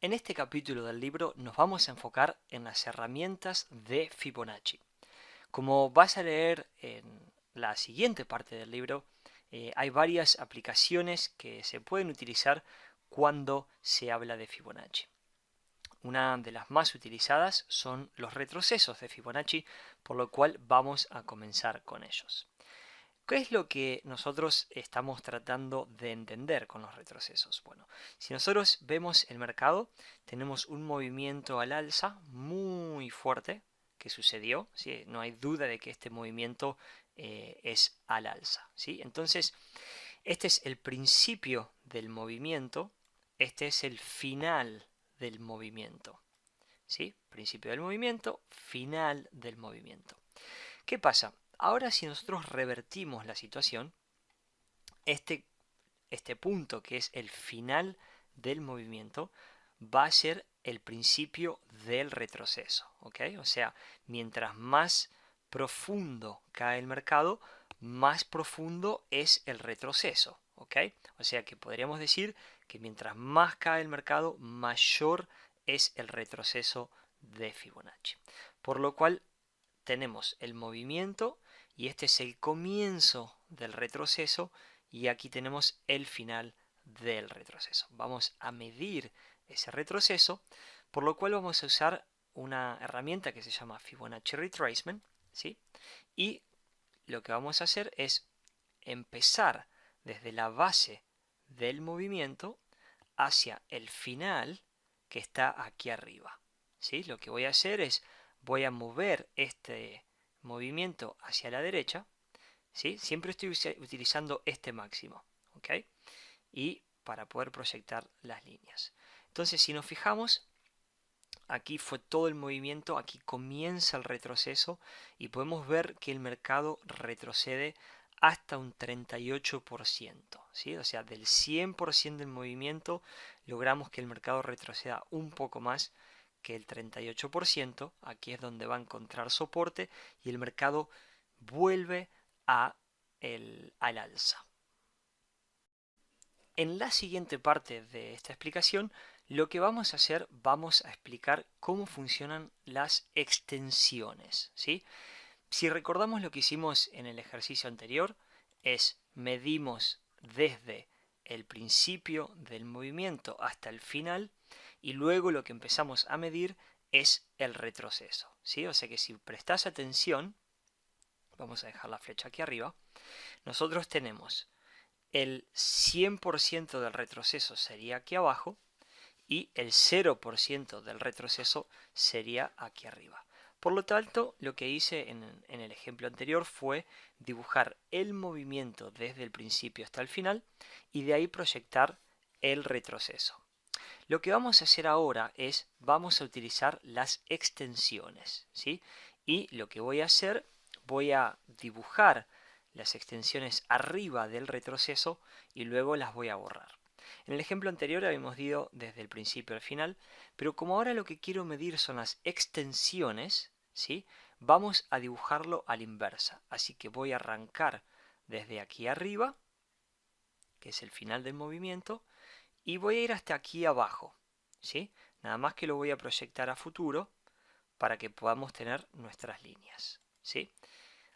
En este capítulo del libro nos vamos a enfocar en las herramientas de Fibonacci. Como vas a leer en la siguiente parte del libro, hay varias aplicaciones que se pueden utilizar cuando se habla de Fibonacci. Una de las más utilizadas son los retrocesos de Fibonacci, por lo cual vamos a comenzar con ellos. ¿Qué es lo que nosotros estamos tratando de entender con los retrocesos? Bueno, si nosotros vemos el mercado, tenemos un movimiento al alza muy fuerte que sucedió, ¿sí? No hay duda de que este movimiento es al alza, ¿sí? Entonces, este es el principio del movimiento, este es el final del movimiento, ¿sí? Principio del movimiento, final del movimiento. ¿Qué pasa? Ahora si nosotros revertimos la situación, este, este punto que es el final del movimiento va a ser el principio del retroceso, ¿ok? O sea, mientras más profundo cae el mercado, más profundo es el retroceso, ¿ok? O sea que podríamos decir que mientras más cae el mercado, mayor es el retroceso de Fibonacci. Por lo cual tenemos el movimiento y este es el comienzo del retroceso y aquí tenemos el final del retroceso. Vamos a medir ese retroceso, por lo cual vamos a usar una herramienta que se llama Fibonacci Retracement, ¿sí? Y lo que vamos a hacer es empezar desde la base del movimiento hacia el final que está aquí arriba, ¿sí? Lo que voy a hacer es voy a mover este movimiento hacia la derecha, ¿sí? Siempre estoy utilizando este máximo, ¿ok? Y para poder proyectar las líneas. Entonces, si nos fijamos, aquí fue todo el movimiento, aquí comienza el retroceso y podemos ver que el mercado retrocede hasta un 38%, ¿sí? O sea, del 100% del movimiento logramos que el mercado retroceda un poco más que el 38%, aquí es donde va a encontrar soporte y el mercado vuelve al alza. En la siguiente parte de esta explicación, lo que vamos a hacer, vamos a explicar cómo funcionan las extensiones, ¿sí? Si recordamos lo que hicimos en el ejercicio anterior, es medimos desde el principio del movimiento hasta el final y luego lo que empezamos a medir es el retroceso, ¿sí? O sea que si prestas atención, vamos a dejar la flecha aquí arriba, nosotros tenemos el 100% del retroceso sería aquí abajo y el 0% del retroceso sería aquí arriba. Por lo tanto, lo que hice en el ejemplo anterior fue dibujar el movimiento desde el principio hasta el final y de ahí proyectar el retroceso. Lo que vamos a hacer ahora es, vamos a utilizar las extensiones, ¿sí? Y lo que voy a hacer, voy a dibujar las extensiones arriba del retroceso y luego las voy a borrar. En el ejemplo anterior habíamos ido desde el principio al final, pero como ahora lo que quiero medir son las extensiones, ¿sí? Vamos a dibujarlo a la inversa. Así que voy a arrancar desde aquí arriba, que es el final del movimiento, y voy a ir hasta aquí abajo, ¿sí? Nada más que lo voy a proyectar a futuro para que podamos tener nuestras líneas, ¿sí?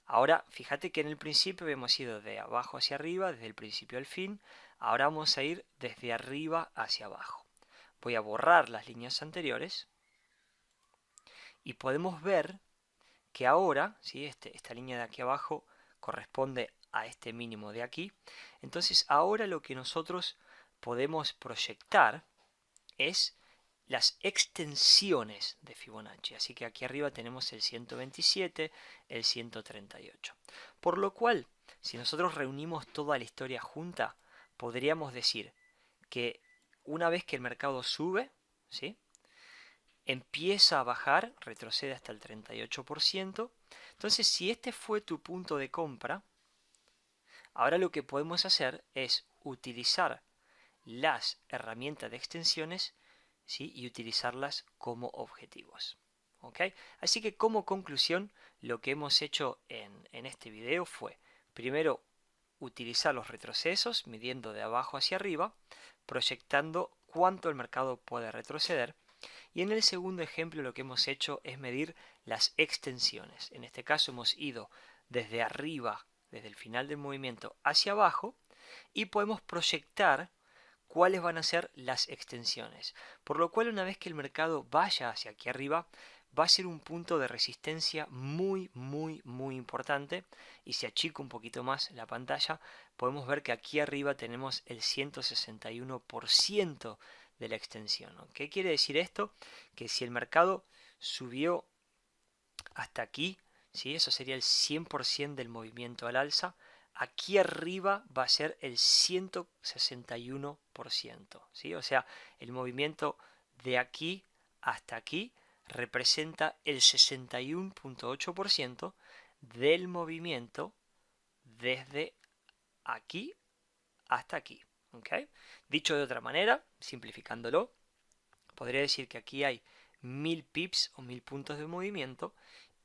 Ahora, fíjate que en el principio hemos ido de abajo hacia arriba, desde el principio al fin. Ahora vamos a ir desde arriba hacia abajo. Voy a borrar las líneas anteriores y podemos ver que ahora, ¿sí? Esta línea de aquí abajo corresponde a este mínimo de aquí. Entonces, ahora lo que nosotros podemos proyectar es las extensiones de Fibonacci. Así que aquí arriba tenemos el 127, el 138. Por lo cual, si nosotros reunimos toda la historia junta, podríamos decir que una vez que el mercado sube, ¿sí? Empieza a bajar, retrocede hasta el 38%. Entonces, si este fue tu punto de compra, ahora lo que podemos hacer es utilizar las herramientas de extensiones, ¿sí? Y utilizarlas como objetivos. ¿Ok? Así que como conclusión, lo que hemos hecho en este video fue, primero, utilizar los retrocesos, midiendo de abajo hacia arriba, proyectando cuánto el mercado puede retroceder. Y en el segundo ejemplo lo que hemos hecho es medir las extensiones. En este caso hemos ido desde arriba, desde el final del movimiento hacia abajo, y podemos proyectar cuáles van a ser las extensiones. Por lo cual, una vez que el mercado vaya hacia aquí arriba, va a ser un punto de resistencia muy importante. Y si achico un poquito más la pantalla, podemos ver que aquí arriba tenemos el 161% de la extensión, ¿no? ¿Qué quiere decir esto? Que si el mercado subió hasta aquí, ¿sí? Eso sería el 100% del movimiento al alza. Aquí arriba va a ser el 161%, ¿sí? O sea, el movimiento de aquí hasta aquí representa el 61.8% del movimiento desde aquí hasta aquí. ¿Okay? Dicho de otra manera, simplificándolo, podría decir que aquí hay 1000 pips o 1000 puntos de movimiento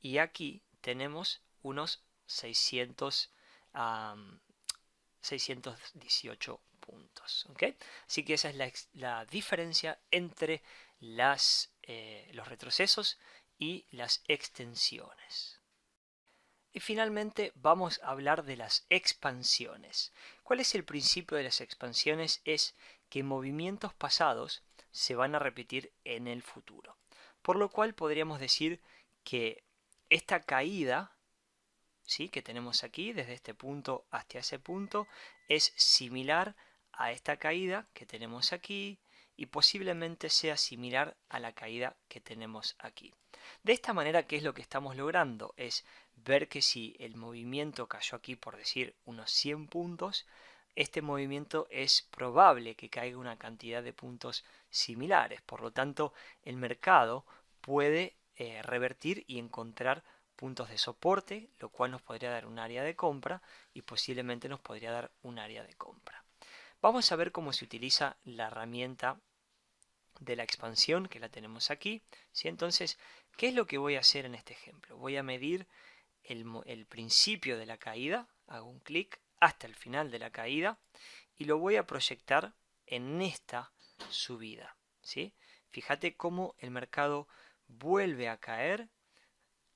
y aquí tenemos unos 618 puntos. ¿Okay? Así que esa es la diferencia entre los retrocesos y las extensiones. Y finalmente vamos a hablar de las expansiones. ¿Cuál es el principio de las expansiones? Es que movimientos pasados se van a repetir en el futuro. Por lo cual podríamos decir que esta caída, ¿sí?, que tenemos aquí, desde este punto hasta ese punto, es similar a esta caída que tenemos aquí y posiblemente sea similar a la caída que tenemos aquí. De esta manera, ¿qué es lo que estamos logrando? Es ver que si el movimiento cayó aquí, por decir, unos 100 puntos, este movimiento es probable que caiga una cantidad de puntos similares. Por lo tanto, el mercado puede revertir y encontrar puntos de soporte, lo cual nos podría dar un área de compra y posiblemente nos podría dar un área de compra. Vamos a ver cómo se utiliza la herramienta de la expansión, que la tenemos aquí, ¿sí? Entonces, ¿qué es lo que voy a hacer en este ejemplo? Voy a medir el principio de la caída, hago un clic hasta el final de la caída y lo voy a proyectar en esta subida, ¿sí? Fíjate cómo el mercado vuelve a caer,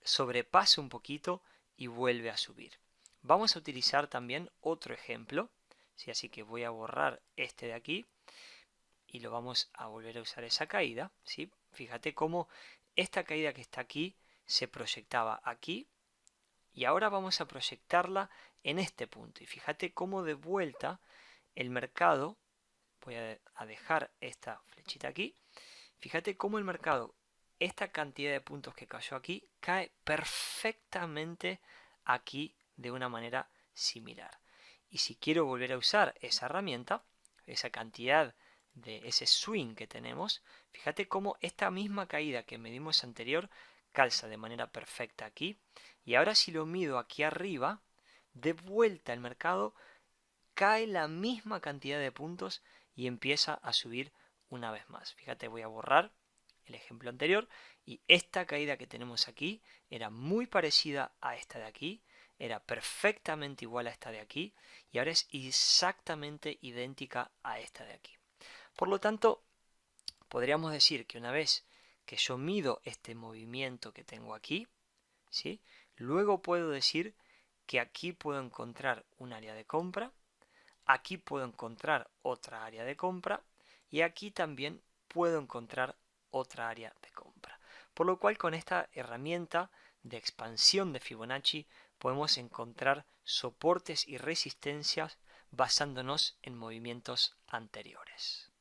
sobrepasa un poquito y vuelve a subir. Vamos a utilizar también otro ejemplo, ¿sí? Así que voy a borrar este de aquí y lo vamos a volver a usar esa caída, ¿sí? Fíjate cómo esta caída que está aquí se proyectaba aquí y ahora vamos a proyectarla en este punto. Y fíjate cómo de vuelta el mercado, voy a dejar esta flechita aquí, fíjate cómo el mercado, esta cantidad de puntos que cayó aquí, cae perfectamente aquí de una manera similar. Y si quiero volver a usar esa herramienta, esa cantidad de ese swing que tenemos, fíjate cómo esta misma caída que medimos anterior calza de manera perfecta aquí. Y ahora si lo mido aquí arriba, de vuelta el mercado cae la misma cantidad de puntos y empieza a subir una vez más. Fíjate, voy a borrar el ejemplo anterior y esta caída que tenemos aquí era muy parecida a esta de aquí, era perfectamente igual a esta de aquí y ahora es exactamente idéntica a esta de aquí. Por lo tanto, podríamos decir que una vez que yo mido este movimiento que tengo aquí, ¿sí?, luego puedo decir que aquí puedo encontrar un área de compra, aquí puedo encontrar otra área de compra y aquí también puedo encontrar otra área de compra. Por lo cual, con esta herramienta de expansión de Fibonacci podemos encontrar soportes y resistencias basándonos en movimientos anteriores.